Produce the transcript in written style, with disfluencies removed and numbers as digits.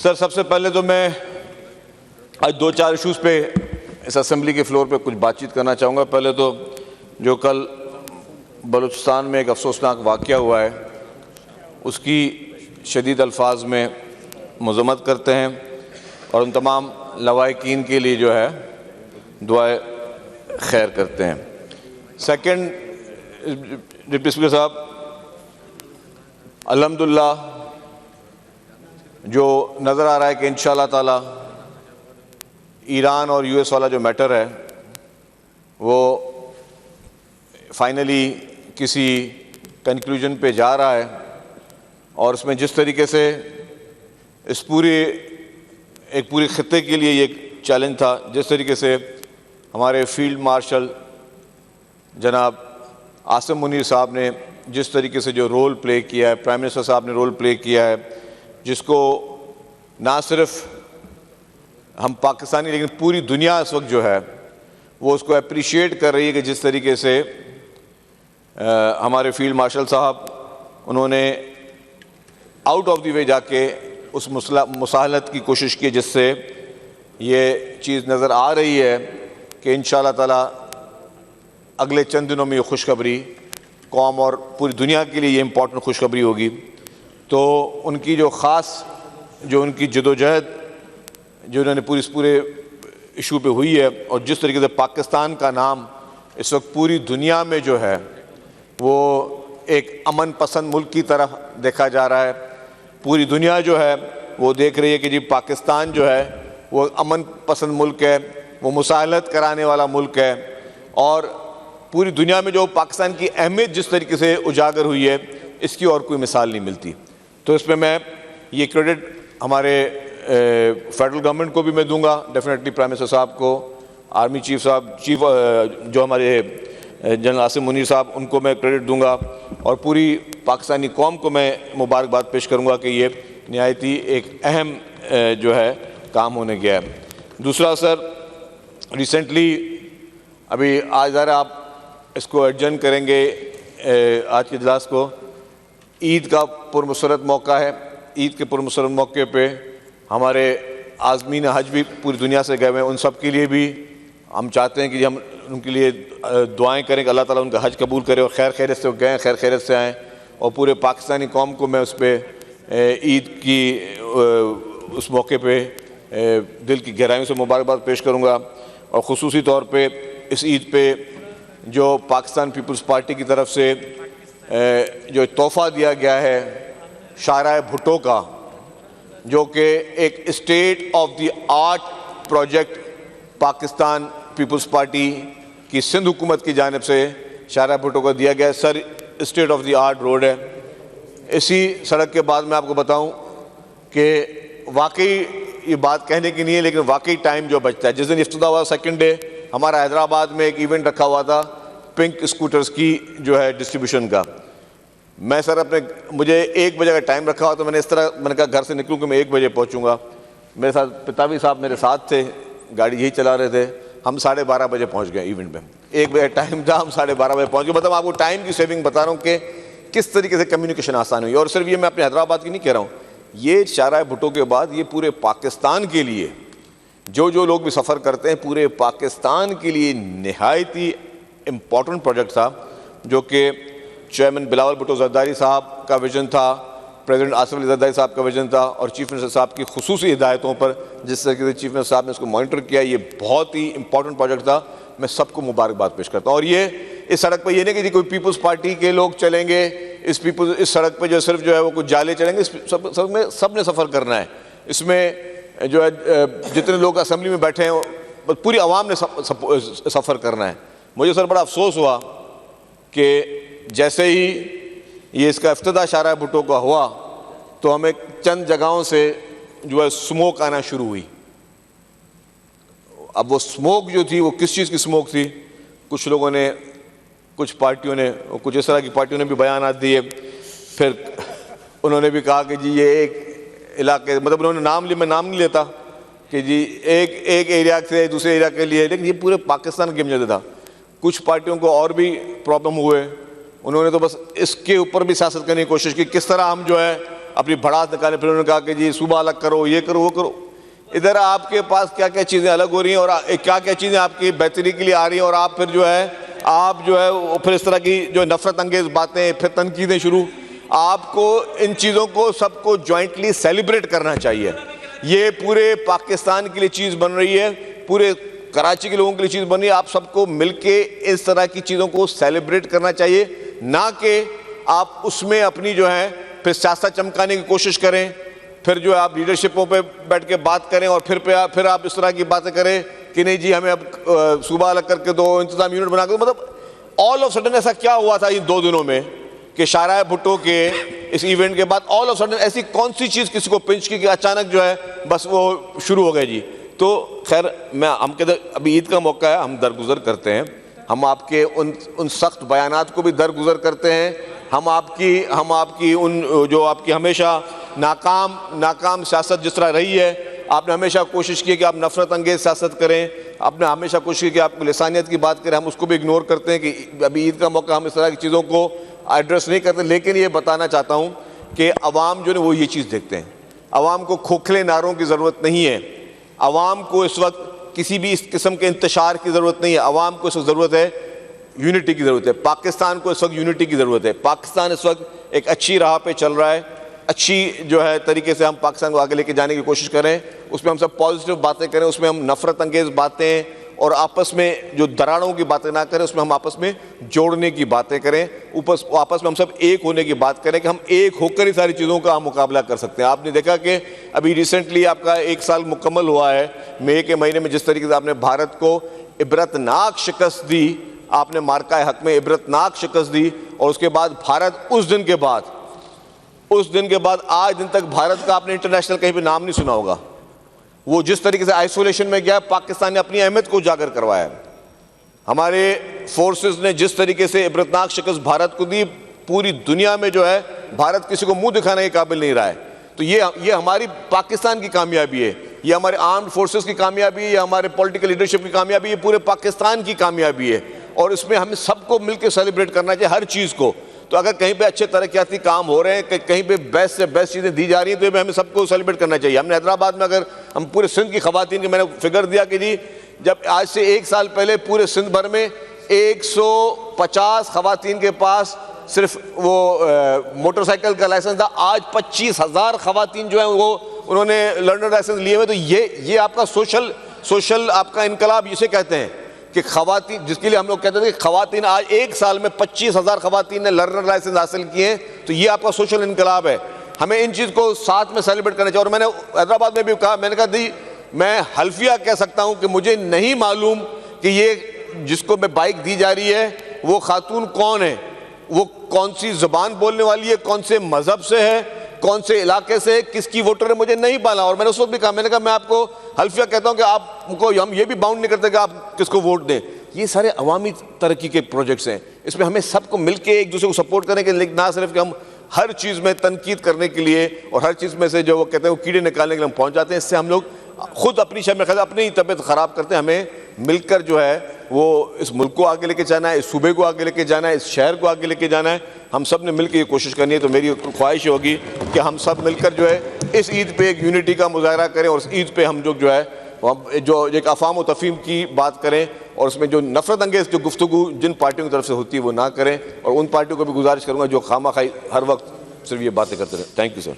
Sir, सबसे पहले तो मैं आज 2-4 इशूज़ पे इस असेंबली के फ्लोर पे कुछ बातचीत करना चाहूँगा। पहले तो जो कल बलूचिस्तान में एक अफसोसनाक वाक़या हुआ है, उसकी शदीद अल्फाज में मज़म्मत करते हैं और उन तमाम लवाहिकीन के लिए जो है दुआए खैर करते हैं। सेकंड, डिप्टी स्पीकर साहब, अल्हम्दुलिल्लाह जो नज़र आ रहा है कि इंशाअल्लाह ताला ईरान और यूएस वाला जो मैटर है वो फाइनली किसी कंक्लूजन पे जा रहा है और उसमें जिस तरीके से इस पूरे खित्ते के लिए ये चैलेंज था, जिस तरीके से हमारे फील्ड मार्शल जनाब आसिम मुनीर साहब ने जिस तरीके से जो रोल प्ले किया है, प्राइम मिनिस्टर साहब ने रोल प्ले किया है, जिसको ना सिर्फ हम पाकिस्तानी लेकिन पूरी दुनिया इस वक्त जो है वो उसको अप्रिशिएट कर रही है कि जिस तरीके से हमारे फील्ड मार्शल साहब उन्होंने आउट ऑफ द वे जाके उस मुसाहलत की कोशिश की, जिससे ये चीज़ नज़र आ रही है कि इंशाअल्लाह ताला अगले चंद दिनों में ये खुशखबरी कौम और पूरी दुनिया के लिए ये इम्पोर्टेंट खुशखबरी होगी। तो उनकी जो ख़ास जो उनकी जदोजहद जो उन्होंने पूरे इशू पे हुई है और जिस तरीके से पाकिस्तान का नाम इस वक्त पूरी दुनिया में जो है वो एक अमन पसंद मुल्क की तरफ देखा जा रहा है। पूरी दुनिया जो है वो देख रही है कि जी पाकिस्तान जो है वो अमन पसंद मुल्क है, वो मुसाहलत कराने वाला मुल्क है और पूरी दुनिया में जो पाकिस्तान की अहमियत जिस तरीके से उजागर हुई है, इसकी और कोई मिसाल नहीं मिलती। तो इसमें मैं ये क्रेडिट हमारे फेडरल गवर्नमेंट को भी मैं दूंगा, डेफिनेटली प्राइम मिनिस्टर साहब को, आर्मी चीफ जो हमारे जनरल आसिम मुनीर साहब, उनको मैं क्रेडिट दूंगा और पूरी पाकिस्तानी कौम को मैं मुबारकबाद पेश करूंगा कि ये निहायती एक अहम जो है काम होने गया है। दूसरा सर, रिसेंटली अभी आज ज़रा आप इसको एडजर्न करेंगे आज के इजलास को, ईद का पुरमसरत मौका है। ईद के पुरमसरत मौके पे हमारे आज़मीन हज भी पूरी दुनिया से गए हुए हैं, उन सब के लिए भी हम चाहते हैं कि हम उनके लिए दुआएं करें कि अल्लाह ताला उनका हज कबूल करे और खैर खैरियत से गए, खैर खैरियत से आएँ। और पूरे पाकिस्तानी कौम को मैं उस पर ईद की उस मौके पे दिल की गहराइयों से मुबारकबाद पेश करूँगा और ख़ुसूसी तौर पे इस ईद पे जो पाकिस्तान पीपल्स पार्टी की तरफ से जो तोहफ़ा दिया गया है शाहराह भुट्टो का, जो कि एक state of the art project Pakistan peoples party की सिंध हुकूमत की जानिब से शाहराह भुट्टो को दिया गया है। Sir, state of the art road है। इसी सड़क के बाद मैं आपको बताऊं कि वाकई ये बात कहने की नहीं है, लेकिन वाकई टाइम जो बचता है, जिस दिन इफ्तिताह हुआ सेकंड डे हमारा हैदराबाद में एक इवेंट रखा हुआ था पिंक स्कूटर्स की जो है डिस्ट्रीब्यूशन का। मैं सर मुझे 1 बजे का टाइम रखा हुआ, तो मैंने कहा घर से निकलूँ कि मैं 1 बजे पहुँचूँगा। मेरे साथ पितावी साहब मेरे साथ थे, गाड़ी यही चला रहे थे। हम 12:30 बजे पहुँच गए इवेंट में। 1 बजे टाइम था, हम 12:30 बजे पहुँच गए। मतलब आपको टाइम की सेविंग बता रहा हूँ कि किस तरीके से कम्युनिकेशन आसान हुई। और सिर्फ ये मैं अपने हैदराबाद की नहीं कह रहा हूँ, ये शाहराह भुट्टो के बाद ये पूरे पाकिस्तान के लिए जो लोग भी सफ़र करते हैं, पूरे पाकिस्तान के लिए नहायती इम्पॉर्टेंट प्रोजेक्ट था, जो कि चेयरमैन बिलावल भुट्टो ज़रदारी साहब का विजन था, प्रेसिडेंट आसिफ अली ज़रदारी साहब का विजन था और चीफ मिनिस्टर साहब की खुसूसी हिदायतों पर जिस तरीके से चीफ मिनिस्टर साहब ने इसको मॉनिटर किया, ये बहुत ही इंपॉर्टेंट प्रोजेक्ट था। मैं सबको मुबारकबाद पेश करता हूँ। और ये इस सड़क पर ये नहीं कि कोई पीपल्स पार्टी के लोग चलेंगे इस सड़क पर, जो सिर्फ जो है वो कुछ जाले चलेंगे, सब ने सफ़र करना है। इसमें जो है जितने लोग असेंबली में बैठे हैं पूरी आवाम ने सफ़र करना है। मुझे सर बड़ा अफसोस हुआ कि जैसे ही ये इसका इफ्तिताह शाहराह भुट्टो का हुआ तो हमें चंद जगहों से जो है स्मोक आना शुरू हुई। अब वो स्मोक जो थी वो किस चीज़ की स्मोक थी, कुछ लोगों ने, कुछ पार्टियों ने, कुछ इस तरह की पार्टियों ने भी बयान दिए। फिर उन्होंने भी कहा कि जी ये एक इलाके, मतलब उन्होंने नाम लिया, मैं नाम नहीं लेता, कि जी एक एरिया से दूसरे एरिया के लिए, लेकिन ये पूरे पाकिस्तान के मजे था। कुछ पार्टियों को और भी प्रॉब्लम हुए, उन्होंने तो बस इसके ऊपर भी सियासत करने की कोशिश की, किस तरह हम जो है अपनी भड़ास निकाले, फिर उन्होंने कहा कि जी सूबा अलग करो, ये करो, वो करो। इधर आपके पास क्या क्या चीज़ें अलग हो रही हैं और क्या क्या चीज़ें आपकी बेहतरी के लिए आ रही हैं, और आप फिर जो है फिर इस तरह की जो नफरत अंगेज बातें, फिर तनकीदें शुरू। आपको इन चीज़ों को सबको जॉइंटली सेलिब्रेट करना चाहिए। ये पूरे पाकिस्तान के लिए चीज़ बन रही है, पूरे कराची के लोगों के लिए चीज़ बन रही है। आप सबको मिलके इस तरह की चीज़ों को सेलिब्रेट करना चाहिए, ना कि आप उसमें अपनी जो है फिर सियासत चमकाने की कोशिश करें, फिर जो है आप लीडरशिपों पे बैठ के बात करें और फिर आप इस तरह की बातें करें कि नहीं जी हमें अब सूबा अलग करके दो, इंतजाम यूनिट बना के दो। मतलब ऑल ऑफ सडन ऐसा क्या हुआ था इन 2 दिनों में कि शाहराह भुट्टो के इस इवेंट के बाद ऑल ऑफ सडन ऐसी कौन सी चीज़ किसी को पिंच की कि अचानक जो है बस वो शुरू हो गए जी। तो खैर हम कहते अभी ईद का मौका है, हम दरगुजर करते हैं, हम आपके उन सख्त बयानात को भी दरगुजर करते हैं, हम आपकी उन जो आपकी हमेशा नाकाम सियासत जिस तरह रही है, आपने हमेशा कोशिश की कि आप नफरत अंगेज सियासत करें, आपने हमेशा कोशिश की कि आप लिसानियत की बात करें, हम उसको भी इग्नोर करते हैं कि अभी ईद का मौका हम इस तरह की चीज़ों को एड्रेस नहीं करते। लेकिन ये बताना चाहता हूँ कि अवाम जो है वो ये चीज़ देखते हैं। अवाम को खोखले नारों की ज़रूरत नहीं है, अवाम को इस वक्त किसी भी इस किस्म के इंतशार की ज़रूरत नहीं है, अवाम को इस वक्त ज़रूरत है यूनिटी की ज़रूरत है। पाकिस्तान को इस वक्त यूनिटी की ज़रूरत है। पाकिस्तान इस वक्त एक अच्छी राह पे चल रहा है, अच्छी जो है तरीके से हम पाकिस्तान को आगे लेके जाने की कोशिश करें, उसमें हम सब पॉजिटिव बातें करें, उसमें हम नफरत अंगेज बातें और आपस में जो दरारों की बातें ना करें, उसमें हम आपस में जोड़ने की बातें करें, आपस में हम सब एक होने की बात करें कि हम एक होकर ही सारी चीज़ों का हम मुकाबला कर सकते हैं। आपने देखा कि अभी रिसेंटली आपका 1 साल मुकम्मल हुआ है, मई के महीने में जिस तरीके से आपने भारत को इबरतनाक शिकस्त दी, आपने मार्का हक में इबरतनाक शिकस्त दी, और उसके बाद भारत उस दिन के बाद आज दिन तक भारत का आपने इंटरनेशनल कहीं भी नाम नहीं सुना होगा। वो जिस तरीके से आइसोलेशन में गया, पाकिस्तान ने अपनी अहमियत को उजागर करवाया है। हमारे फोर्सेस ने जिस तरीके से इबरतनाक शिकस्त भारत को दी, पूरी दुनिया में जो है भारत किसी को मुंह दिखाने के काबिल नहीं रहा है। तो ये हमारी पाकिस्तान की कामयाबी है, ये हमारे आर्म्ड फोर्सेस की कामयाबी है, ये हमारे पॉलिटिकल लीडरशिप की कामयाबी है, पूरे पाकिस्तान की कामयाबी है। और इसमें हमें सबको मिलकर सेलिब्रेट करना चाहिए हर चीज़ को। तो अगर कहीं पे अच्छे तरक्याती काम हो रहे हैं, कहीं पे बेस्ट से बेस्ट चीज़ें दी जा रही हैं, तो हमें सबको सेलिब्रेट करना चाहिए। हमने हैदराबाद में, अगर हम पूरे सिंध की खवातीन की मैंने फिगर दिया कि जी जब आज से 1 साल पहले पूरे सिंध भर में 150 खवातीन के पास सिर्फ वो मोटरसाइकिल का लाइसेंस था, आज 25,000 खवातीन जो है वो उन्होंने लर्नर लाइसेंस लिए हुए। तो ये आपका सोशल आपका इनकलाब इसे कहते हैं कि खवातीन, जिसके लिए हम लोग कहते थे कि खवातीन आज 1 साल में 25,000 खवातीन ने लर्नर लाइसेंस हासिल किए हैं। तो ये आपका सोशल इनकलाब है, हमें इन चीज़ को साथ में सेलिब्रेट करना चाहिए। और मैंने हैदराबाद में भी कहा, मैंने कहा दी मैं हल्फिया कह सकता हूँ कि मुझे नहीं मालूम कि ये जिसको मैं बाइक दी जा रही है वो खातून कौन है, वो कौन सी ज़बान बोलने वाली है, कौन से मज़हब से है, कौन से इलाके से, किसकी वोटर है, मुझे नहीं पाला। और मैंने उस वक्त भी कहा, मैंने कहा मैं आपको हल्फिया कहता हूं कि आपको हम ये भी बाउंड नहीं करते कि आप किसको वोट दें। ये सारे अवामी तरक्की के प्रोजेक्ट्स हैं, इसमें हमें सबको मिलके एक दूसरे को सपोर्ट करने के लिए, ना सिर्फ कि हम हर चीज़ में तनकीद करने के लिए और हर चीज़ में से जो वो कहते हैं वो कीड़े निकालने के लिए हम पहुँच जाते हैं। इससे हम लोग खुद अपनी शर्म में अपनी तबीयत ख़राब करते हैं। हमें मिलकर जो है वो इस मुल्क को आगे लेके जाना है, इस सूबे को आगे लेके जाना है, इस शहर को आगे लेके जाना है। हम सब ने मिलकर ये कोशिश करनी है। तो मेरी ख्वाहिश होगी कि हम सब मिलकर जो है इस ईद पे एक यूनिटी का मुजाहरा करें, और इस ईद पे हम जो है जो एक अफ़ाम व तफ़हीम की बात करें, और उसमें जो नफरत अंगेज़ जो गुफ्तगू जिन पार्टियों की तरफ से होती है वो ना करें। और उन पार्टियों को भी गुजारिश करूँगा जो खामा खाई हर वक्त सिर्फ ये बातें करते रहे। Thank you sir.